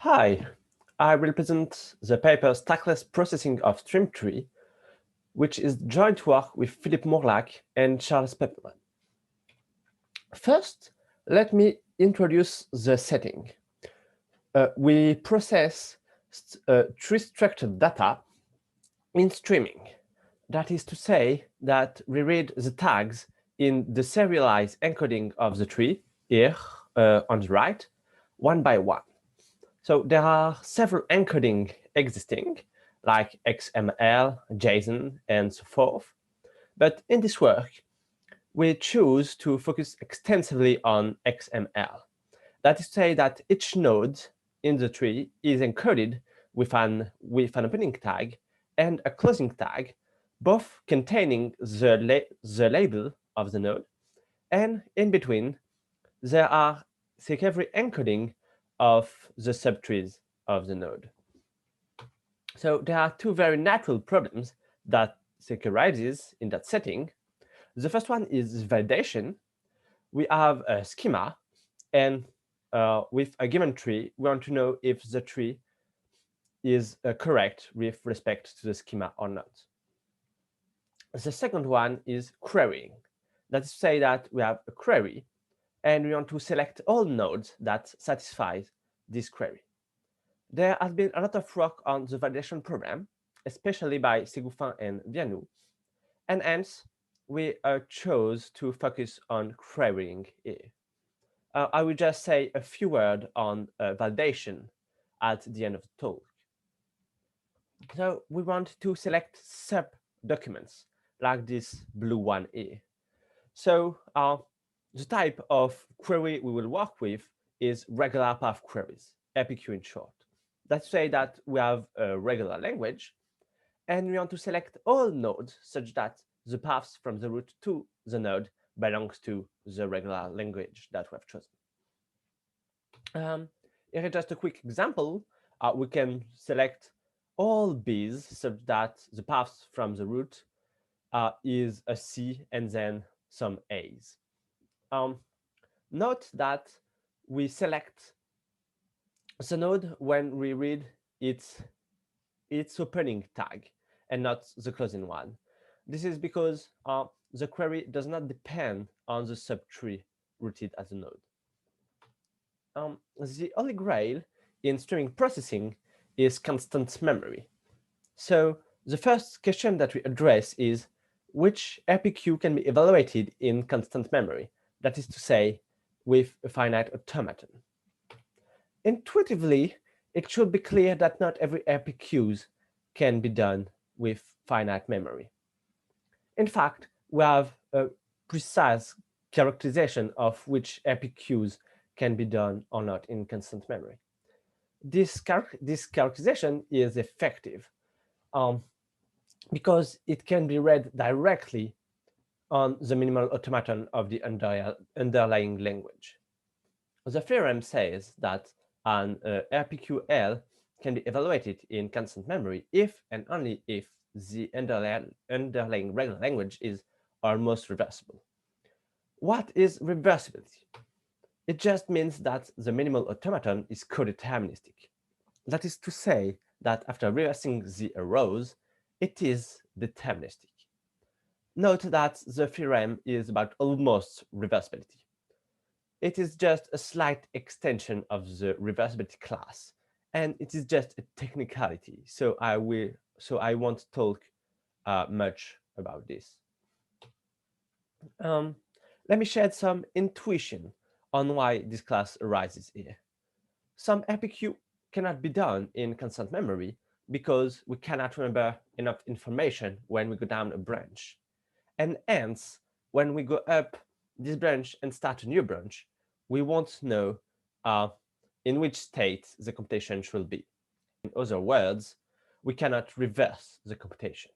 Hi, I will present the paper Stackless Processing of String Tree, which is joint work with Philippe Morlac and Charles Pepperman. First, let me introduce the setting. We process tree-structured data in streaming. That is to say that we read the tags in the serialized encoding of the tree, here on the right, one by one. So there are several encoding existing, like XML, JSON, and so forth. But in this work, we choose to focus extensively on XML. That is to say that each node in the tree is encoded with an opening tag and a closing tag, both containing the label of the node, and in between, there are every encoding of the subtrees of the node. So there are two very natural problems that arises in that setting. The first one is validation. We have a schema, and with a given tree, we want to know if the tree is correct with respect to the schema or not. The second one is querying. That is to say that we have a query, and we want to select all nodes that satisfy this query. There has been a lot of work on the validation problem, especially by Ségouffin and Vianou, and hence we chose to focus on querying here. I will just say a few words on validation at the end of the talk. So we want to select sub-documents like this blue one here. So the type of query we will work with is regular path queries, RPQ in short. Let's say that we have a regular language, and we want to select all nodes such that the paths from the root to the node belongs to the regular language that we have chosen. Here is just a quick example. We can select all Bs such that the paths from the root is a C and then some As. Note that we select the node when we read its opening tag and not the closing one. This is because the query does not depend on the subtree rooted as a node. The holy grail in streaming processing is constant memory. So the first question that we address is which RPQ can be evaluated in constant memory, that is to say, with a finite automaton. Intuitively, it should be clear that not every RPQs can be done with finite memory. In fact, we have a precise characterization of which RPQs can be done or not in constant memory. This characterization is effective because it can be read directly on the minimal automaton of the underlying language. The theorem says that an RPQL can be evaluated in constant memory if and only if the underlying regular language is almost reversible. What is reversibility? It just means that the minimal automaton is codeterministic. That is to say that after reversing the arrows, it is deterministic. Note that the theorem is about almost reversibility. It is just a slight extension of the reversibility class, and it is just a technicality. So I won't talk much about this. Let me shed some intuition on why this class arises here. Some RPQ cannot be done in constant memory because we cannot remember enough information when we go down a branch. And hence, when we go up this branch and start a new branch, we won't know in which state the computation should be. In other words, we cannot reverse the computation.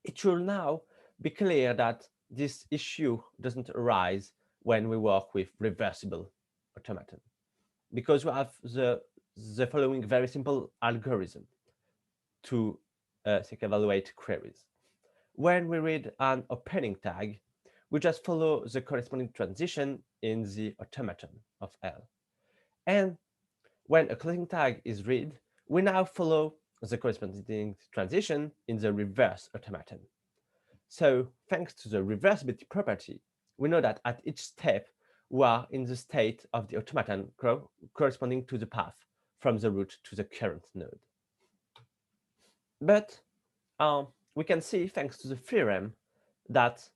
It should now be clear that this issue doesn't arise when we work with reversible automaton, because we have the following very simple algorithm to evaluate queries. When we read an opening tag, we just follow the corresponding transition in the automaton of L. And When a closing tag is read, we now follow the corresponding transition in the reverse automaton. So thanks to the reversibility property, we know that at each step, we are in the state of the automaton corresponding to the path from the root to the current node. But we can see, thanks to the theorem, that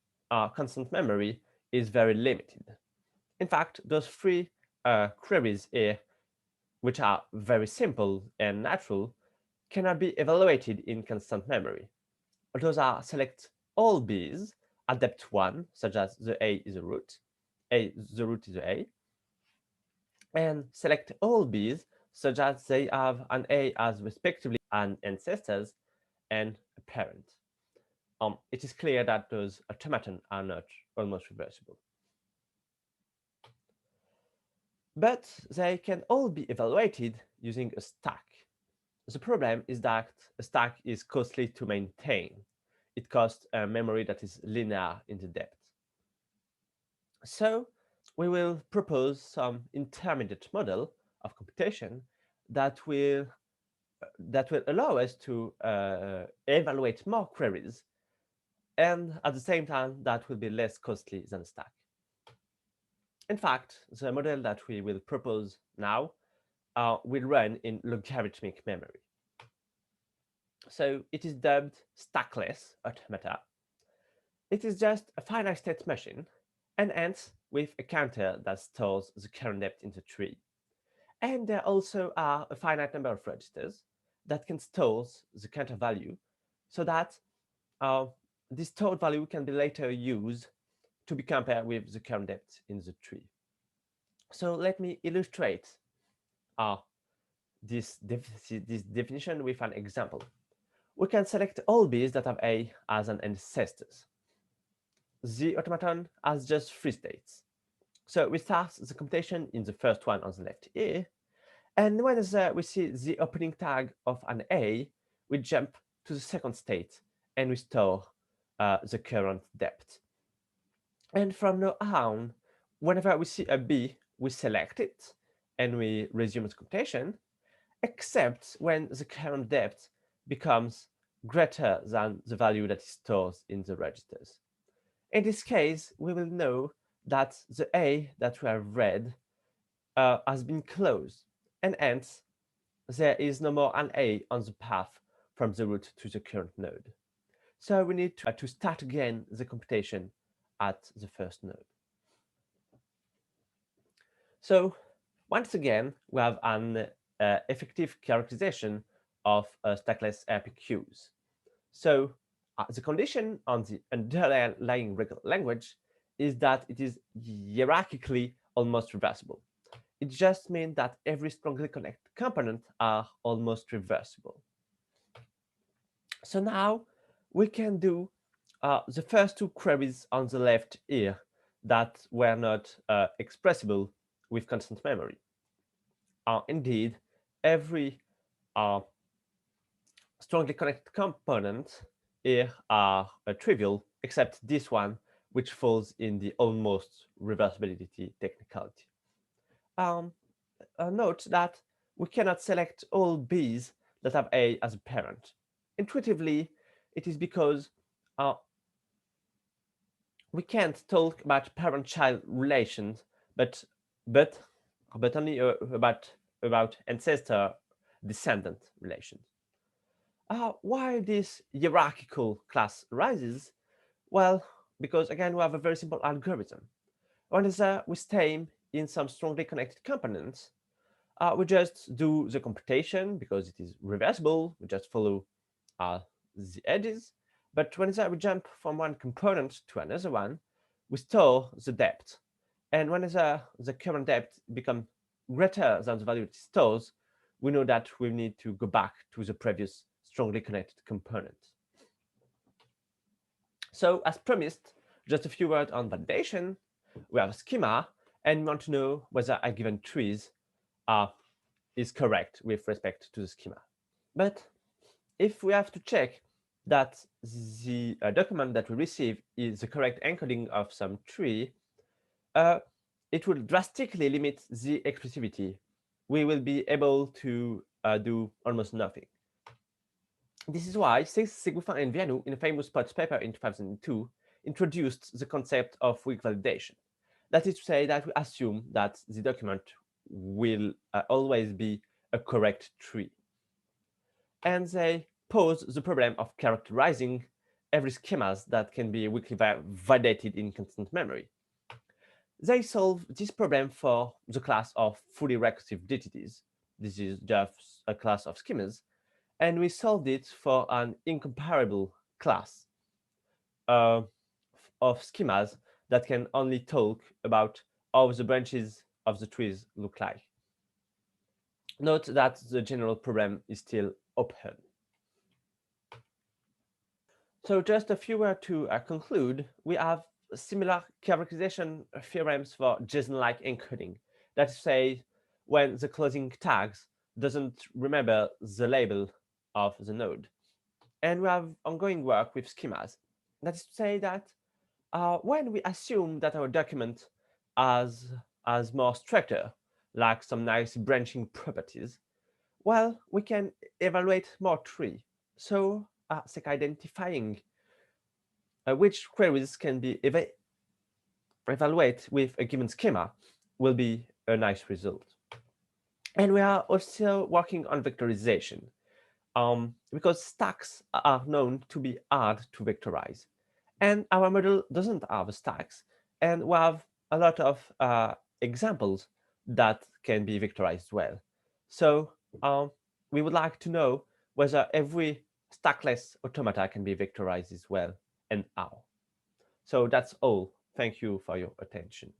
constant memory is very limited. In fact, those three queries here, which are very simple and natural, cannot be evaluated in constant memory. Those are select all b's at depth 1, such as the a is a root, the root is the a, and select all b's such as they have an a as respectively an ancestors and a parent. It is clear that those automatons are not almost reversible. But they can all be evaluated using a stack. The problem is that a stack is costly to maintain. It costs a memory that is linear in the depth. So we will propose some intermediate model of computation that will allow us to evaluate more queries, and at the same time that will be less costly than a stack. In fact, the model that we will propose now will run in logarithmic memory. So it is dubbed Stackless automata. It is just a finite state machine and ends with a counter that stores the current depth in the tree. And there also are a finite number of registers that can store the counter value so that this stored value can be later used to be compared with the current depth in the tree. So let me illustrate this definition with an example. We can select all b's that have a as an ancestors. The automaton has just 3 states. So we start the computation in the first one on the left here, and when we see the opening tag of an a, we jump to the second state and we store the current depth. And from now on, whenever we see a b, we select it and we resume the computation, except when the current depth becomes greater than the value that is stored in the registers. In this case, we will know that the a that we have read has been closed, and hence there is no more an a on the path from the root to the current node. So we need to start again the computation at the first node. So once again, we have an effective characterization of stackless RPQs. So the condition on the underlying language is that it is hierarchically almost reversible. It just means that every strongly connected component are almost reversible. So now we can do the first 2 queries on the left here that were not expressible with constant memory. Indeed, every strongly connected component here are trivial, except this one, which falls in the almost reversibility technicality. Note that we cannot select all b's that have a as a parent. Intuitively, it is because we can't talk about parent-child relations, but only about ancestor-descendant relations. Why this hierarchical class arises? Well, because again, we have a very simple algorithm. Whenever we stay in some strongly connected components, we just do the computation because it is reversible. We just follow the edges. But whenever we jump from one component to another one, we store the depth. And whenever the current depth becomes greater than the value it stores, we know that we need to go back to the previous strongly connected component. So as promised, just a few words on validation. We have a schema, and we want to know whether a given trees is correct with respect to the schema. But if we have to check that the document that we receive is the correct encoding of some tree, it will drastically limit the expressivity we will be able to do almost nothing. This is why Sigufin and Vianu, in a famous PODS paper in 2002, introduced the concept of weak validation. That is to say that we assume that the document will always be a correct tree. And they pose the problem of characterizing every schemas that can be weakly validated in constant memory. They solve this problem for the class of fully recursive DTTs. This is just a class of schemas, and we solved it for an incomparable class uh, of schemas that can only talk about how the branches of the trees look like. Note that the general problem is still open. So just a few words to conclude, we have similar characterization theorems for JSON-like encoding. That is to say, when the closing tags doesn't remember the label of the node. And we have ongoing work with schemas. That is to say that when we assume that our document has more structure, like some nice branching properties, well, we can evaluate more tree. So it's like identifying which queries can be evaluated with a given schema will be a nice result. And we are also working on vectorization because stacks are known to be hard to vectorize. And our model doesn't have stacks. And we have a lot of examples that can be vectorized well. So we would like to know whether every stackless automata can be vectorized as well and how. So that's all. Thank you for your attention.